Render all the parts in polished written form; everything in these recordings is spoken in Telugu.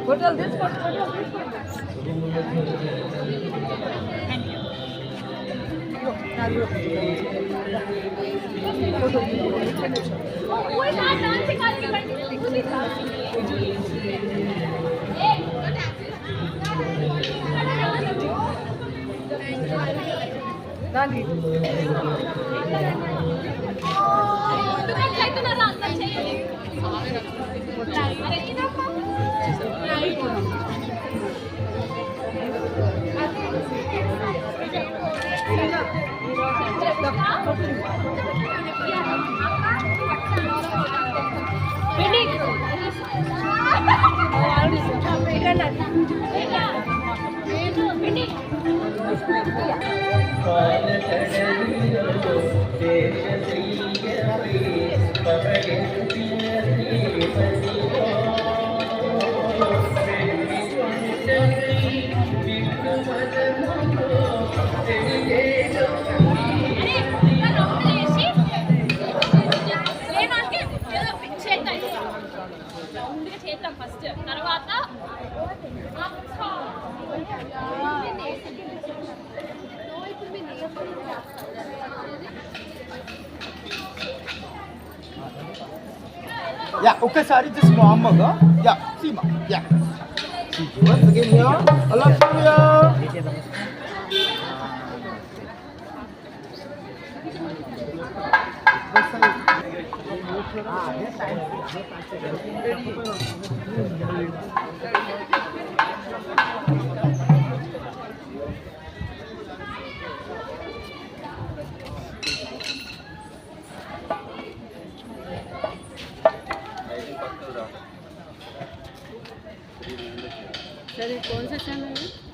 Hotel this hotel. ఫస్ట్ తర్వాత యా ఒక్కసారి జస్ట్ నార్మల్గా yeah Seema yeah once again here hello Surya sir ये कौन सा चैनल है?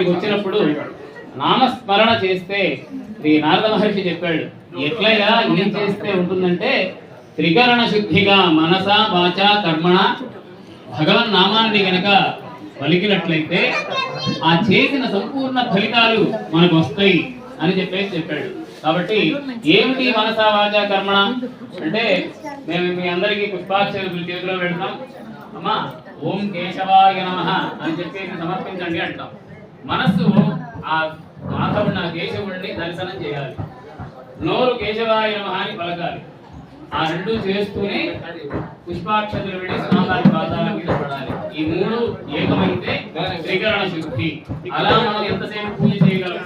వచ్చినప్పుడు నామస్మరణ చేస్తే శ్రీ నారద మహర్షి చెప్పాడు, ఎట్లయినా ఏం చేస్తే ఉంటుందంటే త్రికరణ శుద్ధిగా మనస వాచ కర్మణ భగవన్ నామాన్ని గనక పలికినట్లయితే ఆ చేసిన సంపూర్ణ ఫలితాలు మనకు వస్తాయి అని చెప్పాడు. కాబట్టి ఏమిటి మనస వాచ కర్మణ అంటే, మేము మీ అందరికీ పుష్పాక్షలు చేతిలో పెడతాం, అమ్మా ఓం కేశవాయ నమః అని చెప్పేసి సమర్పించండి అంటాం. మనస్సు ఆ మాధవుడిని, ఆ కేశవుడిని దర్శనం చేయాలి. నోరు కేశవాయ నమః అని పలకాలి. ఆ రెండు చేస్తూనే పుష్పాక్షతలు వెళ్ళి స్నానాలు పాదాల మీద పడాలి. ఈ మూడు ఏకమైతే త్రికరణ శుద్ధి. అలా మనం ఎంతసేపు పూజ చేయగలం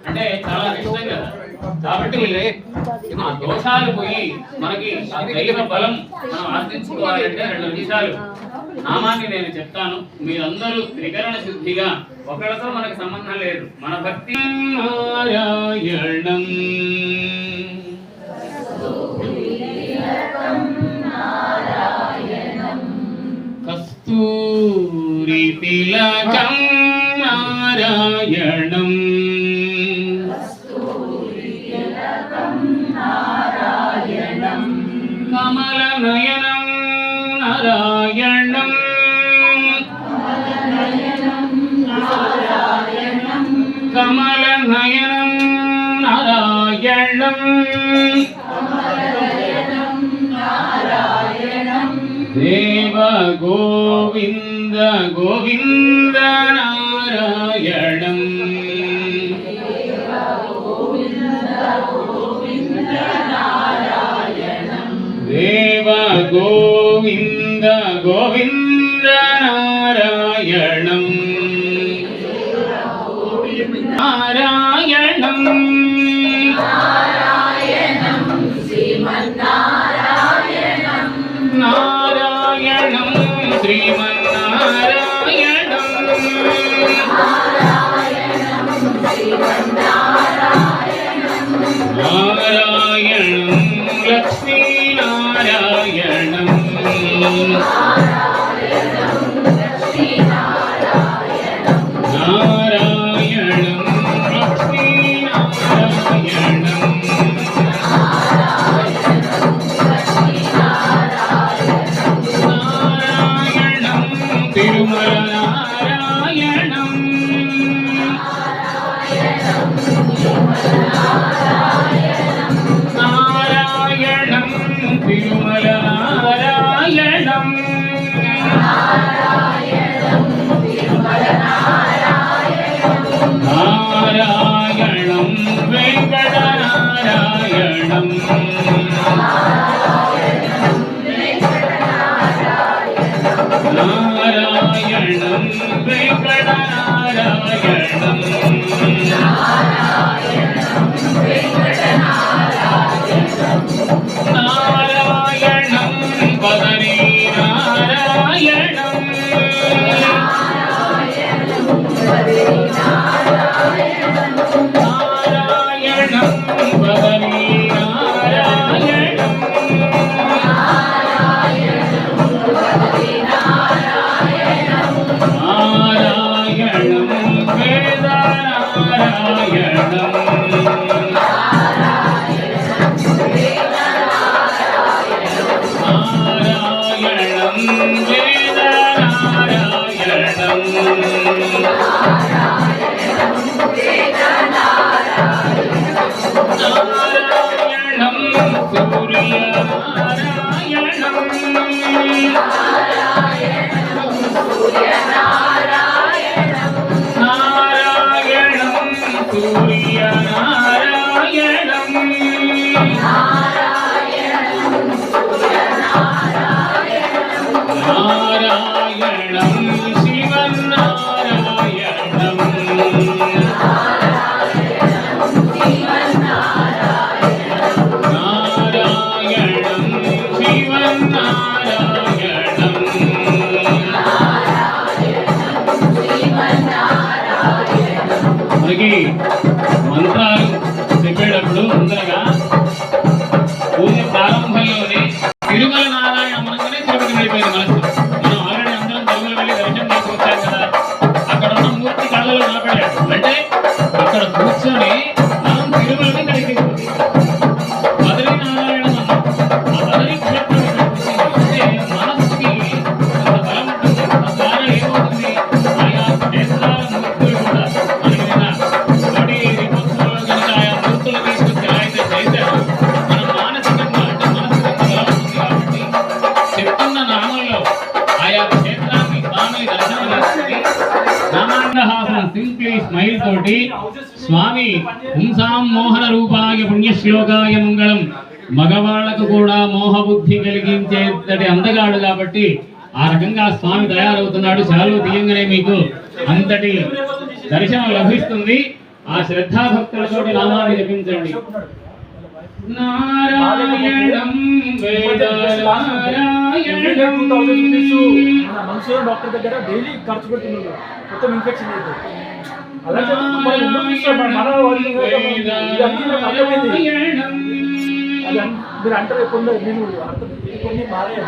అంటే చాలా కష్టం కదా. కాబట్టి ఆ దోషాలు పోయి మనకి ఆ దైవ బలం మనం ఆర్జించుకోవాలంటే 2 నిమిషాలు నామాన్ని నేను చెప్తాను. మీరందరూ త్రికరణ శుద్ధిగా, ఒకరితో మనకు సంబంధం లేదు, మన భక్తి నారాయణం కస్తూరి తిలకం నారాయణం కమల నయనం నారాయణం కమల నయనం నారాయణం దేవ గోవింద గోవింద నారాయణం దేవ గోవింద గోవింద నారాయణం నారాయణం నారాయణం శ్రీమన్నారాయణం లక్ష్మీనారాయణం నారాయణం లక్ష్మీనారాయణం నారాయణం తిరుమల నారాయణం నారాయణం తిరుమల నారాయణం నారాయణం వెంకటనారాయణం నారాయణం వెంకటనారాయణం నారాయణం పదనీ నారాయణం నారాయణం పదనీ నారాయణం నారాయణం వేద నారాయణం నారాయణం వేద నారాయణం నారాయణం సూర్య నారాయణం నారాయణం సూర్య నారాయణం నారాయణం శివనారాయణం నారాయణం శివనారాయణం మనకి మంత్రాలు చెప్పేటప్పుడు ముందరగా పూజ ప్రారంభంలోనే తిరుమల నారాయణ మనసునే తిరుపతి వెళ్ళిపోయింది మనసు. మనం ఆల్రెడీ అందరం తిరుమల వెళ్ళి దర్శనం చేసుకొచ్చాం కదా, అక్కడ ఉన్న మూర్తి కళ్ళలో నిలబడాడు అంటే అక్కడ కూర్చొని మనం తిరుమలని కలిగి బదరీ నారాయణ ఆ బదరీ క్షేత్రం అంటే మనస్సుకి అంత బలం ఉంటుంది. తద్వారా ఏమవుతుంది, ఆయా క్షేత్రాల మూర్తులు కూడా మనకి నిన్న ఒకటి రిపోర్ట్స్లో కనుక ఆయా మూర్తులు తీసుకొచ్చి ఎలా అయితే చేశారో మనం మానసికంగా అంటే మనసుకి బలం ఉంది కాబట్టి చెప్తున్న నామంలో ఆయా క్షేత్రానికి స్వామిని దర్శనం చేసుకుని నామాండహాసం సింప్లీ స్మైల్ తోటి స్వామి పుంసాం మోహన రూపాయ పుణ్యశ్లోకాయ మంగళం, మగవాళ్లకు కూడా మోహబుద్ధి కలిగించేటటి అందగాడు కాబట్టి ఆ రకంగా స్వామి తయారవుతున్నాడు. శాలువ తీయంగానే మీకు అంతటి దర్శనం లభిస్తుంది. ఆ శ్రద్ధాభక్తులతోటి నామాన్ని జపించండి. నారాయణం వేద నారాయణం మనుషులు డాక్టర్ దగ్గర డైలీ ఖర్చు పెడుతున్నారు మొత్తం ఇన్ఫెక్షన్ అయితే అలా మీరు అంటారు కొందరు నేను కొన్ని మారాను.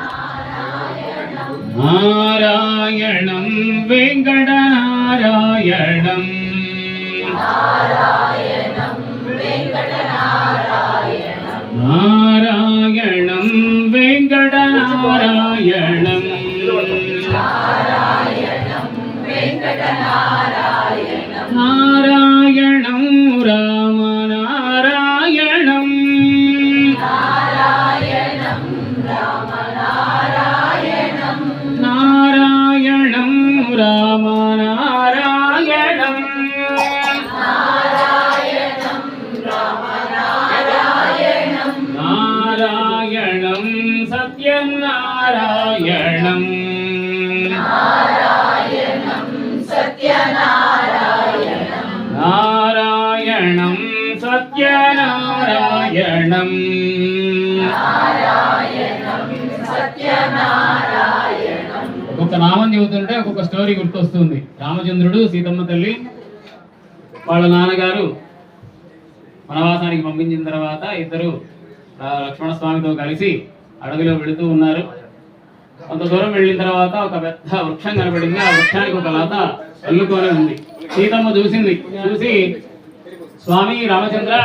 నారాయణం వెంకటనారాయణం నారాయణం వెంకటనారాయణం నారాయణం రామ నారాయణం నారాయణం రామ నారాయణం నారాయణం సత్యనారాయణం నారాయణం సత్యనారాయణం ఒక ఒక్కొక్క నామం చెబుతుంటే ఒక్కొక్క స్టోరీ గుర్తొస్తుంది. రామచంద్రుడు, సీతమ్మ తల్లి, వాళ్ళ నాన్నగారు వనవాసానికి పంపించిన తర్వాత ఇద్దరు లక్ష్మణస్వామితో కలిసి అడవిలో వెళుతూ ఉన్నారు. కొంత దూరం వెళ్ళిన తర్వాత ఒక పెద్ద వృక్షం కనబడింది. ఆ వృక్షానికి ఒక లత అల్లుకొని ఉంది. సీతమ్మ చూసి స్వామి రామచంద్ర,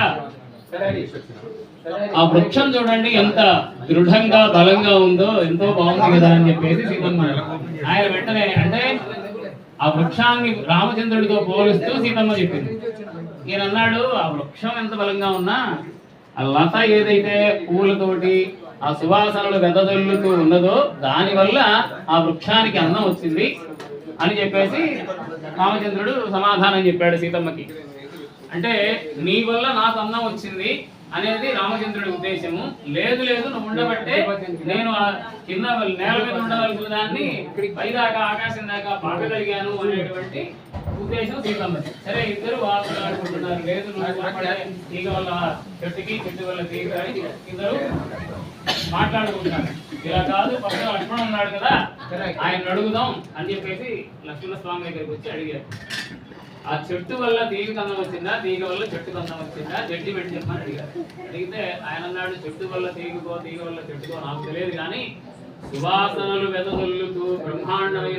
ఆ వృక్షం చూడండి ఎంత దృఢంగా బలంగా ఉందో, ఎంతో బాగుంది కదా అని చెప్పేసి సీతమ్మ ఆయన వెంటనే అంటే ఆ వృక్షాన్ని రామచంద్రుడితో పోలుస్తూ సీతమ్మ చెప్పింది. ఈయన అన్నాడు, ఆ వృక్షం ఎంత బలంగా ఉన్నా ఆ లత ఏదైతే పూలతోటి ఆ సువాసనలు వెదజల్లుతూ ఉన్నదో దానివల్ల ఆ వృక్షానికి అందం వచ్చింది అని చెప్పేసి రామచంద్రుడు సమాధానం చెప్పాడు సీతమ్మకి. అంటే నీ వల్ల నాకు అందం వచ్చింది అనేది రామచంద్రుడి ఉద్దేశము. లేదు నువ్వు ఉండబట్టే నేను కింద నేల మీద ఉండవలసిన దాన్ని పైదాకా ఆకాశం దాకా పాకగలిగాను అనేటువంటి ఉద్దేశం సీతమ్మది. సరే, ఇద్దరు వాడుకుంటున్నారు. లేదు నువ్వు తీగ వల్ల చెట్టుకి, చెట్టు వల్ల తీగ అని ఇద్దరు మాట్లాడుకుంటున్నారు. ఇలా కాదు, పక్కన లక్ష్మణుడు ఉన్నాడు కదా, ఆయన అడుగుదాం అని చెప్పేసి లక్ష్మణ స్వామి దగ్గరికి వచ్చి అడిగారు. ఆ చెట్టు వల్ల తీగ కందం వచ్చిందా, తీగ వల్ల చెట్టు కందం వచ్చిందా, జడ్జిమెంట్ చెప్పమని అడిగారు. అడిగితే ఆయన అన్నాడు, చెట్టు వల్ల తీగకో, తీగ వల్ల చెట్టుకో నాకు తెలియదు, కానీ సువాసనలు వెదజల్లుతూ బ్రహ్మాండమైన